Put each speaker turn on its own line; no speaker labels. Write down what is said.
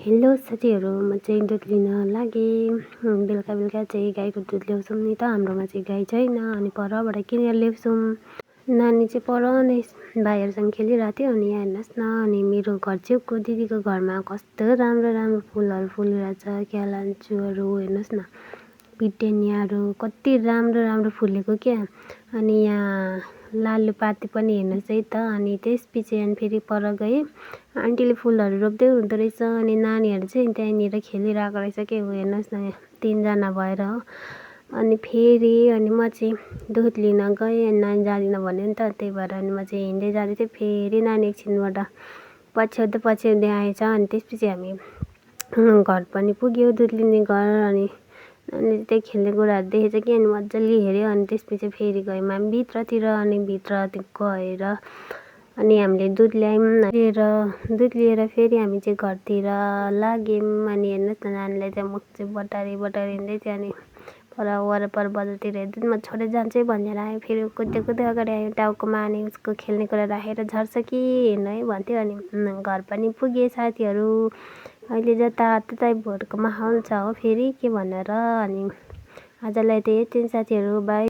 Hello साथीहरू, म चाहिँ दुध लिन लागेँ। बेलुका बेलुका चाहिँ गाईको दुध ल्याउँछौँ नि त। हाम्रोमा चाहिँ गाई छैन अनि परबाट किनेर ल्याउँछौँ। नानी चाहिँ पर नै भाइहरूसँग खेलिरहेको थियो अनि यहाँ हेर्नुहोस् न। अनि मेरो घर छेउको दिदीको घरमा कस्तो राम्रो राम्रो फुलहरू फुलिरहेछ। क्यालान्चुहरू हेर्नुहोस् न, पिटेनियाहरू कति राम्रो राम्रो फुलेको क्या। अनि यहाँ लालुपाते पनि हेर्नुहोस् है त। अनि त्यसपछि अनि फेरि पर गएँ, आन्टीले फुलहरू रोप्दै हुँदो रहेछ। अनि नानीहरू चाहिँ त्यहीँनिर खेलिरहेको रहेछ के हो हेर्नुहोस् न, 3जना भएर हो। अनि फेरि अनि म चाहिँ दुध लिन गएँ अनि नानी जाँदिनँ भन्यो नि त, त्यही भएर अनि म चाहिँ हिँड्दै जाँदै थिएँ। फेरि नानी एकछिनबाट पछ्याउँदै पछ्याउँदै आएछ। अनि त्यसपछि हामी घर पनि पुग्यो, दुध लिने घर। अनि नानीले त्यही खेल्ने कुराहरू देखेछ कि अनि मजाले हेऱ्यो। अनि त्यसपछि फेरि गयौँ हामी भित्रतिर। अनि भित्र गएर अनि हामीले दुध ल्यायौँ। दुध लिएर फेरि हामी चाहिँ घरतिर लाग्यौँ। अनि हेर्नुहोस् न, नानीलाई चाहिँ मुख चाहिँ बटारी बटारी हिँड्दै थियो। अनि पर वरपर बजारतिर हेर्दै म छोडेर जान्छु है भनेर आयो। फेरि कुद्दै कुद्दै अगाडि आयो टाउकोमा। अनि उसको खेल्ने कुरा राखेर झर्छ कि हेर्नु है भन्थ्यो। अनि घर पनि पुगे साथीहरू। अहिले जताततै भोटको माहौल छ हो फेरि के भनेर। अनि आजलाई त यति साथीहरू, बाई।